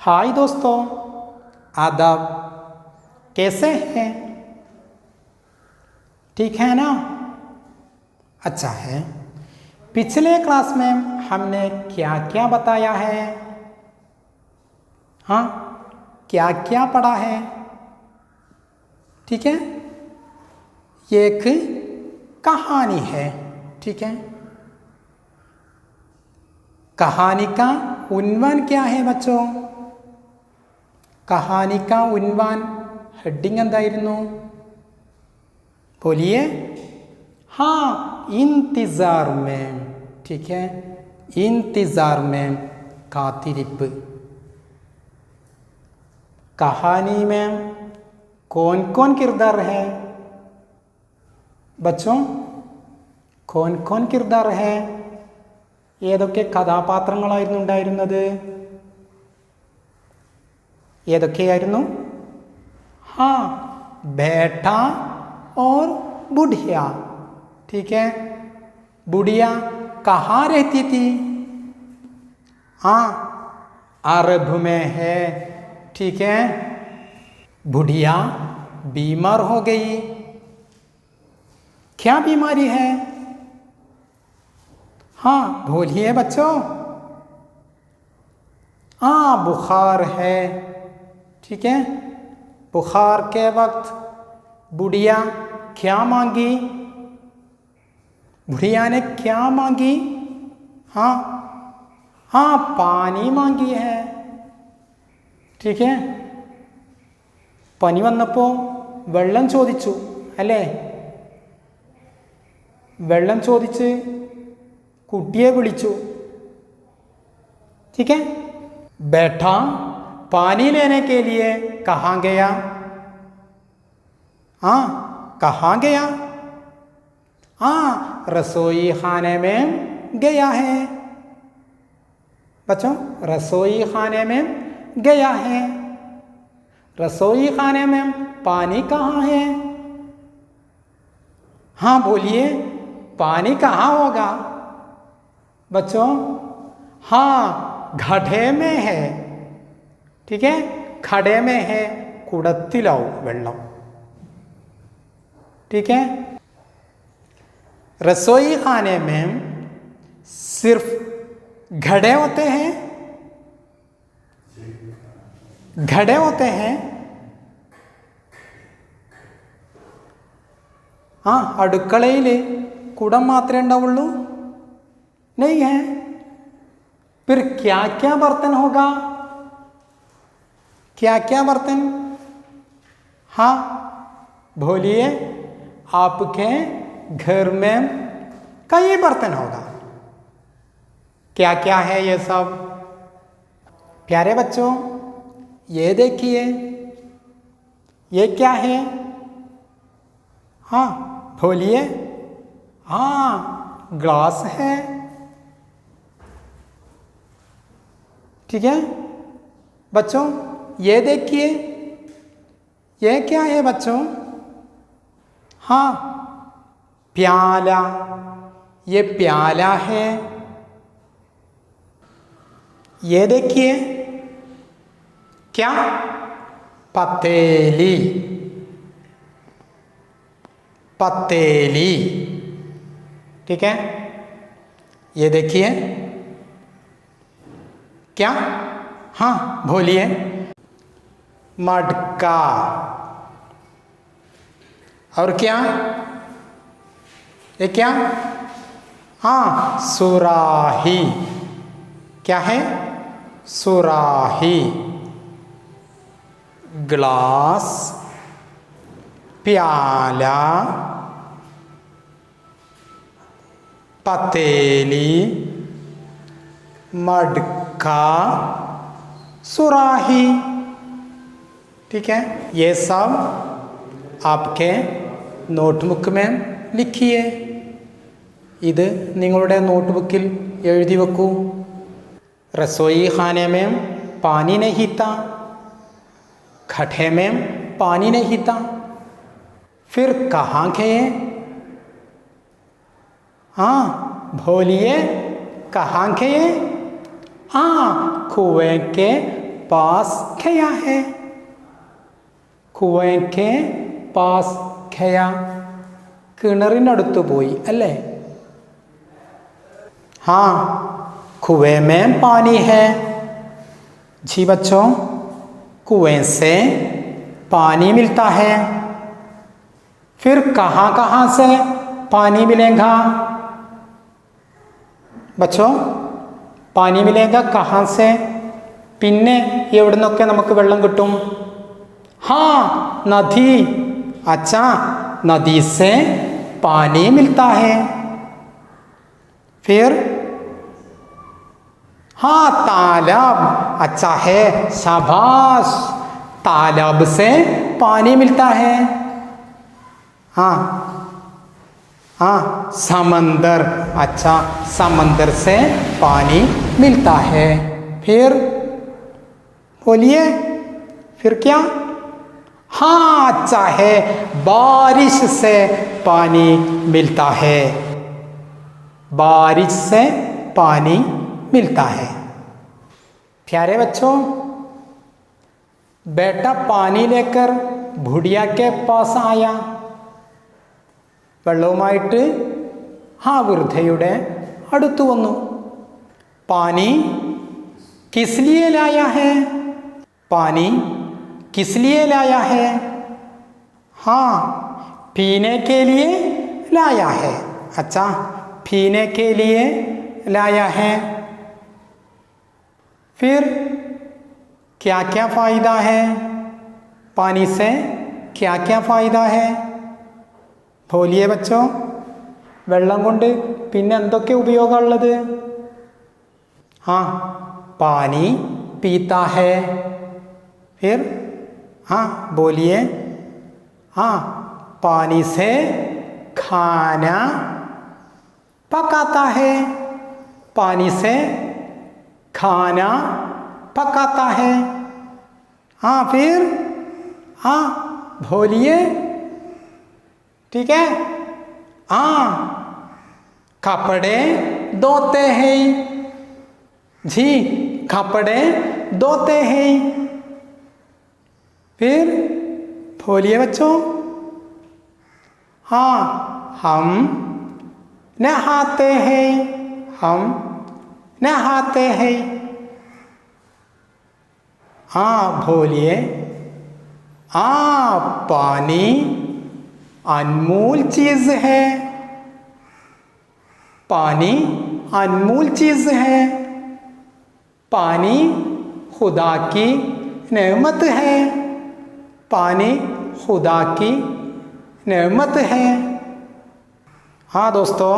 हाय दोस्तों, आदाब। कैसे हैं? ठीक है ना? अच्छा है। पिछले क्लास में हमने क्या क्या बताया है? हाँ, क्या क्या पढ़ा है? ठीक है, ये एक कहानी है। ठीक है, कहानी का उन्वान क्या है बच्चों? कहानी का उन्वान हेडिंग എന്തായിരുന്നു? बोलिए। हाँ, इंतजार में। ठीक है, इंतजार में, കാത്തിരിപ്പ്। कहानी में कौन कौन किरदार है बच्चों? कौन कौन किरदार है? ഏതൊക്കെ കഥാപാത്രങ്ങളായിരുന്നു ഉണ്ടായിരുന്നത്? ഏതൊക്കെയായിരുന്നു? हाँ, बेटा और बुढ़िया। ठीक है, बुढ़िया कहाँ रहती थी? हाँ, अरब में है। ठीक है, बुढ़िया बीमार हो गई। क्या बीमारी है? हाँ, बोलिए बच्चों। हाँ, बुखार है। ठीक है, बुखार के वक्त बुढ़िया क्या मांगी? बुढ़िया ने क्या मांगी? हाँ हाँ, पानी मांगी है। ठीक है, പനി വന്നപ്പോൾ വെള്ളം ചോദിച്ചു അല്ലേ? വെള്ളം ചോദിച്ച് കുട്ടിയെ വിളിച്ചു. ठीक है, बेटा पानी लेने के लिए कहाँ गया? हाँ, कहाँ गया? हाँ, रसोई खाने में गया है। बच्चों, रसोई खाने में गया है। रसोई खाने में पानी कहाँ है? हाँ, बोलिए, पानी कहाँ होगा बच्चों? हाँ, घड़े में है। ठीक है, खड़े में है, कुड़त्तिलाओ वेल्लम। ठीक है, रसोई खाने में सिर्फ घड़े होते हैं? घड़े होते हैं? हाँ, അടുക്കളയിൽ കുടം മാത്രമേ ഉണ്ടാവുള്ളൂ? नहीं है। फिर क्या क्या बर्तन होगा? क्या क्या बर्तन? हाँ, बोलिए। आपके घर में कई बर्तन होगा। क्या क्या है ये सब? प्यारे बच्चों, ये देखिए, ये क्या है? हाँ, बोलिए। हाँ, ग्लास है। ठीक है बच्चों, ये देखिए, ये क्या है बच्चों? हाँ, प्याला। ये प्याला है। ये देखिए, क्या? पतीली। पतीली। ठीक है, ये देखिए, क्या? हाँ, बोलिए। मटका। और क्या? ये क्या? हाँ, सुराही। क्या है? सुराही। ग्लास, प्याला, पतीली, मटका, सुराही। ठीक है, ये सब आपके നോട്ട്ബുക്ക് में लिखिए. ഇത് നിങ്ങളുടെ നോട്ട്ബുക്കിൽ എഴുതി വെക്കൂ. रसोई खाने में पानी नहीं था, खड्डे में पानी नहीं था, फिर कहाँ गए? हाँ, बोलिए, कहाँ गए? हाँ, कुएं के पास गया है. कुएं के पास गया. കിണറിനടുത്ത് പോയി അല്ലേ? हाँ, कुएं में पानी है. जी बच्चों, कुएं से पानी मिलता है. फिर कहाँ कहाँ से पानी मिलेगा बच्चों? पानी मिलेगा कहाँ से? പിന്നെ എവിടെ നിന്നൊക്കെ നമുക്ക് വെള്ളം കിട്ടും? हाँ, नदी. अच्छा, नदी से पानी मिलता है. फिर हाँ, तालाब. अच्छा है, शाबाश. तालाब से पानी मिलता है. हाँ हाँ, समंदर. अच्छा, समंदर से पानी मिलता है. फिर बोलिए, फिर क्या? हाँ, अच्छा है, बारिश से पानी मिलता है. बारिश से पानी मिलता है. प्यारे बच्चों, बेटा पानी लेकर बुढ़िया के पास आया. വെള്ളവുമായിട്ട് ആ വൃദ്ധയുടെ അടുത്ത് വന്നു. പാനി കിസ് ലിയെ ലായാ ഹേ? പാനി കിസ് ലിയെ ലായാ ഹേ? हाँ, पीने के लिए लाया है. अच्छा, पीने के लिए लाया है. फिर क्या क्या फ़ायदा है? पानी से क्या क्या फ़ायदा है? बोलिए बच्चों, വെള്ളം കൊണ്ട് പിന്നെ എന്തൊക്കെ ഉപയോഗമുള്ളത്? हाँ, पानी पीता है. फिर हाँ, बोलिए. हाँ, पानी से खाना पकाता है. पानी से खाना पकाता है. हाँ, फिर हाँ, बोलिए. ठीक है. हाँ, कपड़े धोते हैं. जी, कपड़े धोते हैं. फिर बोलिए बच्चों. हाँ, हम नहाते हैं. हम नहाते हैं. हाँ, बोलिए. हाँ, पानी अनमोल चीज़ है. पानी अनमोल चीज़ है. पानी खुदा की नेमत है. पानी खुदा की नेमत है. हाँ दोस्तों,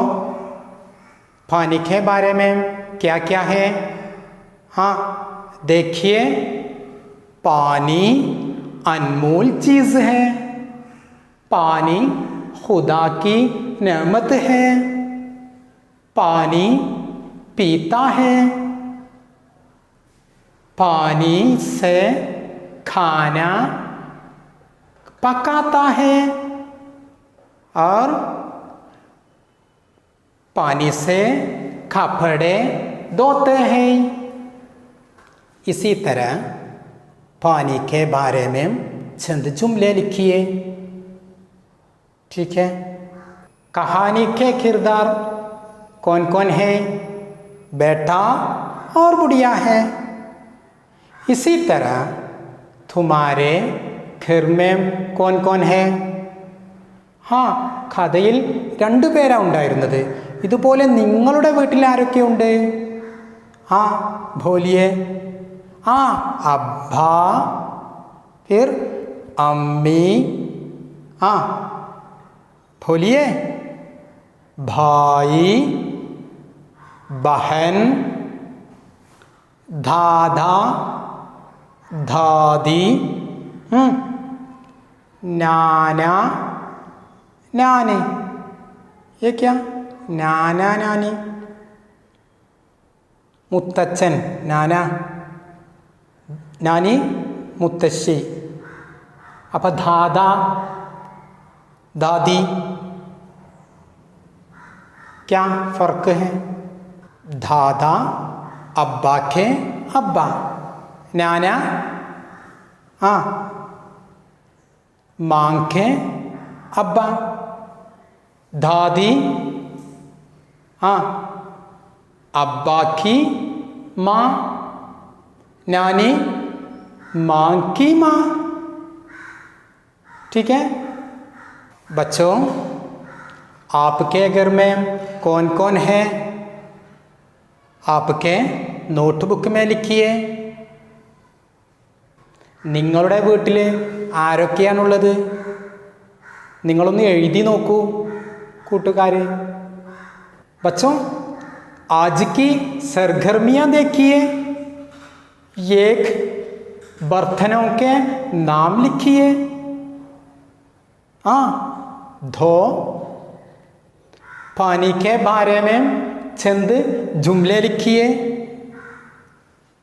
पानी के बारे में क्या क्या है? हाँ, देखिए. पानी अनमोल चीज़ है. पानी खुदा की नेमत है. पानी पीता है. पानी से खाना पकाता है. और पानी से कपड़े धोते हैं. इसी तरह पानी के बारे में चंद जुमले लिखिए. ठीक है. कहानी के किरदार कौन कौन है? बेटा और बुढ़िया है. इसी तरह तुम्हारे घर में कौन कौन है? हाँ, കഥയിൽ രണ്ടു പേരാ ഉണ്ടായിരുന്നത്. ഇതുപോലെ നിങ്ങളുടെ വീട്ടിൽ ആരൊക്കെയുണ്ട്? ആ, बोलिए. ആ, अब्बा. फिर अम्मी. ആ, बोलिए. भाई, बहन, दादा, दादी, नाना, नानी. ये क्या? नाना नानी. മുത്തച്ഛൻ, നാന. നാനി, മുത്തശ്ശി. അപ്പം ദാദാ, दादी. क्या फ़र्क है? दादा अब्बा के अब्बा. നാന ആ മാങ്കെ അബ്ബ ദാദി ആ अब्बा की माँ नानी माँ की माँ। ठीक है बच्चों, आपके घर में कौन कौन है? आपके നോട്ട്ബുക്ക് में लिखिए। നിങ്ങളുടെ വീട്ടിൽ ആരൊക്കെയാണുള്ളത്? നിങ്ങളൊന്ന് എഴുതി നോക്കൂ കൂട്ടുകാരെ। बच्चों आज की सरगर्मियाँ देखिए। एक बर्तनों के नाम लिखिए। हाँ धो। पानी के बारे में चंद जुमले लिखिए।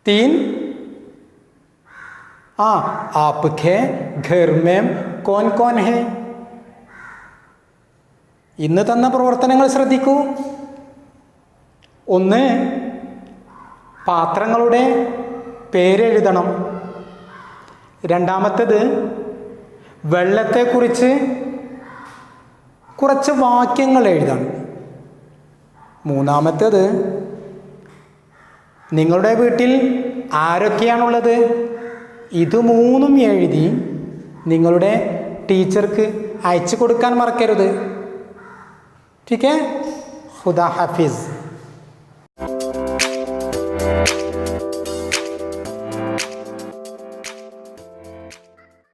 3 हाँ आपके घर में कौन कौन है? ഇന്ന് തന്ന പ്രവർത്തനങ്ങൾ ശ്രദ്ധിക്കൂ. 1 പാത്രങ്ങളുടെ പേരെഴുതണം. 2 വെള്ളത്തെക്കുറിച്ച് കുറച്ച് വാക്യങ്ങൾ എഴുതണം. 3 നിങ്ങളുടെ വീട്ടിൽ ആരൊക്കെയാണുള്ളത്? ഇത് 3ഉം എഴുതി നിങ്ങളുടെ ടീച്ചർക്ക് അയച്ചു കൊടുക്കാൻ മറക്കരുത്. ठीक है खुदा हाफिज़।